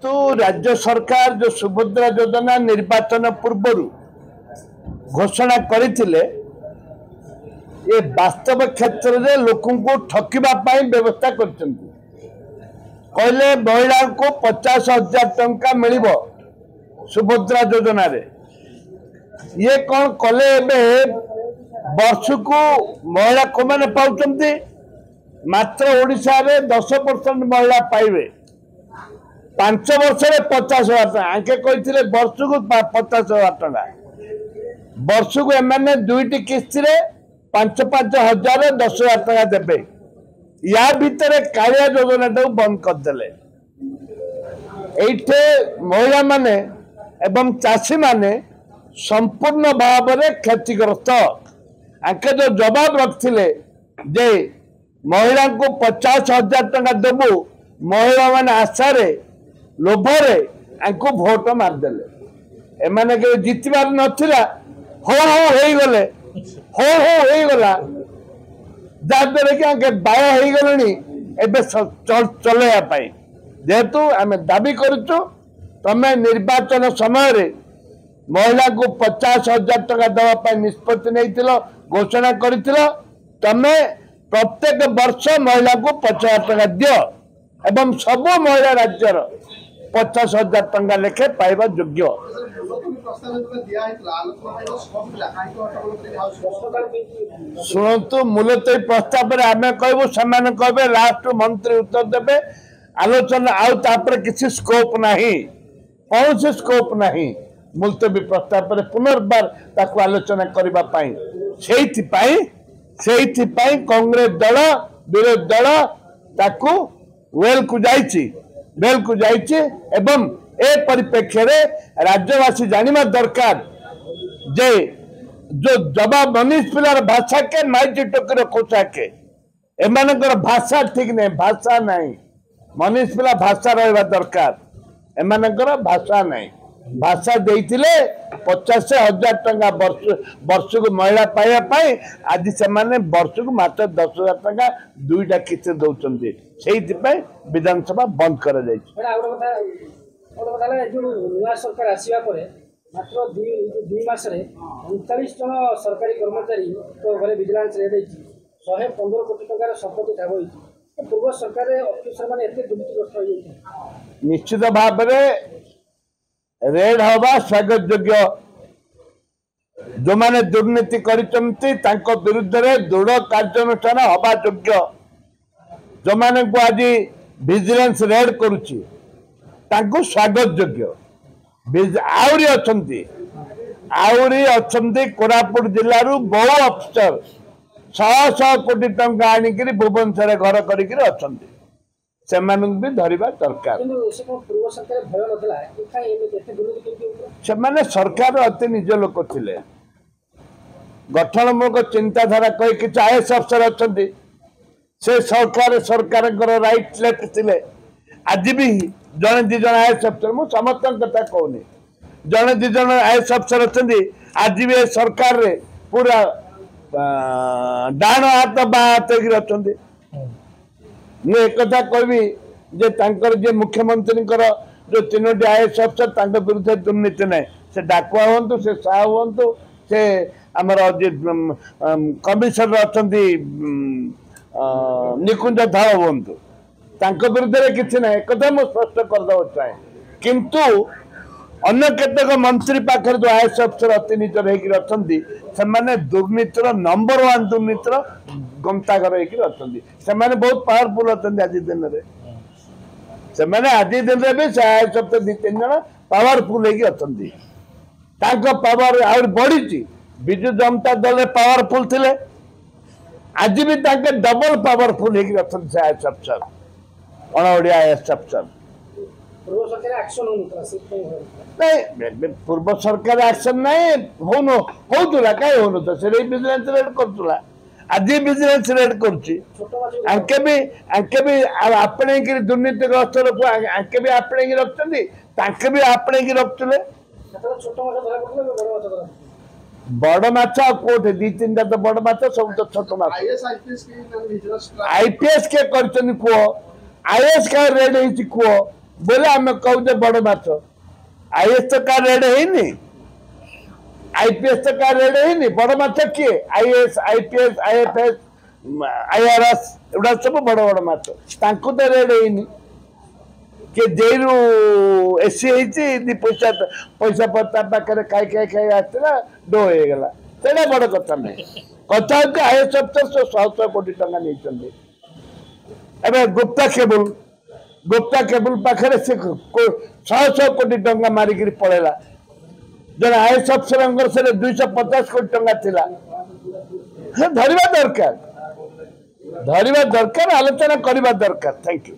तो राज्य सरकार जो सुभद्रा योजना निर्वाचन पूर्व घोषणा करथिले ये वास्तव क्षेत्र में लोक ठकिबा व्यवस्था करछन्ती। कहले महिला को 50,000 टंका मिल सुभद्रा योजना रे ये कौन कले वर्ष को महिला को मैंने पाउछन्ती मात्र ओडिशा रे 10% महिला पाइबे 5 वर्ष 50,000 टका आके कहते वर्ष को 50,000 टका वर्ष को एमाने दुईटी किस्ती रे 5,5 हजार 10,000 टका देबे। या भितर कालिया योजना टाक बंद करदेले। एठे महिला माने एवं चाषी माने संपूर्ण भाव में क्षतिग्रस्त। आके जो जवाब रखिले जे महिला को 50,000 टका देबू महिला माने आशा रे लोभरे आंको भोट मारदेले। एमाने के जितबार नथिला हो गले हो गला जाद्वारा कि आगे बाय हो गले एबे चलैया पाई जेहेतु आम दाबी करुचु तमे निर्वाचन समय रे महिला को 50,000 टका देवाई निष्पत्ति नहीं घोषणा कर तमे प्रत्येक वर्ष महिला को 50,000 टका दियो एवं सब महिला राज्यर 50,000 टंका लेखे पाइबा योग्य। शुणु मूलत प्रस्ताव आम कहूँ से कहे लास्ट मंत्री उत्तर देवे आलोचना आउे किसी स्कोप नहीं कौन से स्कोप नहीं मुलतवी प्रस्ताव पुनर्बार ताकू आलोचना करने कांग्रेस दल विरोधी दल ताकू वेल को जाइए एवं ए परिप्रेक्ष्य राज्यवासी जानिबा दरकार जे जो जवाब मनीष पिलार भाषा के माइटी टोकर कोचा के एमानकर भाषा ठीक नहीं भाषा नहीं मनीष पिला भाषा रहा दरकार एमानकर भाषा नहीं भाषा देइथिले 50,000 टंका वर्ष को महिला पाइबा आज से वर्ष को मात्र 10,000 टंका दुईटा किस्ती दौरान से विधानसभा बंद कर सरकार आसवा मात्र 2 मास 39 जन सरकारी कर्मचारी घरे विजिलेंस रेड 115 कोटी टकर संपत्ति ठाब होती पूर्व सरकार अफिसर मैंने दुर्नीतिग्रस्त हो निश्चित भाव रेड हवा स्वागत योग्य जो माने दुर्नीति करचंती तांको विरुद्ध रे दृढ़ कार्यानुष्ठान हवा योग्य जो माने को आज विजिलेंस रेड करुची तांको स्वागत योग्य आउरी अच्छंती कोरापुट जिल्ला रु बहु अफिसर 100 कोटी टंका आनिक भुवनेश्वर घर करिक अच्छंती से भी धरवा दरकार से सरकार अति निज लोक थे गठनमूलक चिंताधारा कही किसी आईएएस अफसर अच्छा से सरकार राइट लेफ्ट थे आज भी जड़े दि जन आईएएस अफसर मुझ समस्त कथा कहूनी जड़े दि जन आईएएस अफसर अच्छा आज भी सरकार रे पूरा डाण हाथ बा हाथ अच्छा मुझे एक कहबी जे मुख्यमंत्री जो 3टी आईएएस अफसर विरुद्ध दुर्नीति ना से डाकुआ हूँ से साह हूँ से आमर कमिशनर अच्छा निकुंज धाव हूँ विरुद्ध किसी ना एक मुझे स्पष्ट करदे चाहे किंतु अन्य केतक मंत्री पाखे जो आईएएस अफसर अति निजर होती दुर्नीतिर नंबर 1 दुर्नीतिर गंताघर अच्छा बहुत पावरफुल अच्छा आज दिन में आज दिन में भी आईएएस अफसर 2-3 जन पावरफुल अच्छा पावर आ बढ़ी विजु जनता दल पावरफुल थे आज भी डबल पावरफुल अच्छा आईएएस अफसर अणओडिया आईएएस अफसर नहीं पूर्व सरकार एक्शन नहीं होता कहीं हो विजिलेंस रेड करूला आज विजिलेंस रेड करके भी आपणे दुर्नीतिग्रस्त लोक आंके भी आपणे रखते भी आपणे रखुले बड़ माछ कोटे 2-3टा तो बड़ माछ सब तो छोट माछ आईपीएस के कर आईएएस का रेड हो बोले आम कहूचे बड़ माछ आईएएस तो का रेड है आईपीएस तो का रेड है बड़ माछ किए आईएएस आईपीएस आईएफएस आईआरएस एगुड़ा सब बड़ बड़ माछ तांको तो रेड है कि जेलू एसी होती पैसा पैसा पता पाखे खाई खाई खाई आसला डो हो गला से बड़ कथा नहीं कथा होती आईएएस अफसर 100 कोटी टंका नहीं एवं गुप्ता केबुल पाखे से 100 कोटी टंका मारिक पड़ेगा जन आईएएस अफसर से 250 कोटी टंका थिला धरवा दरकार आलोचना करवा दरकार। Thank you.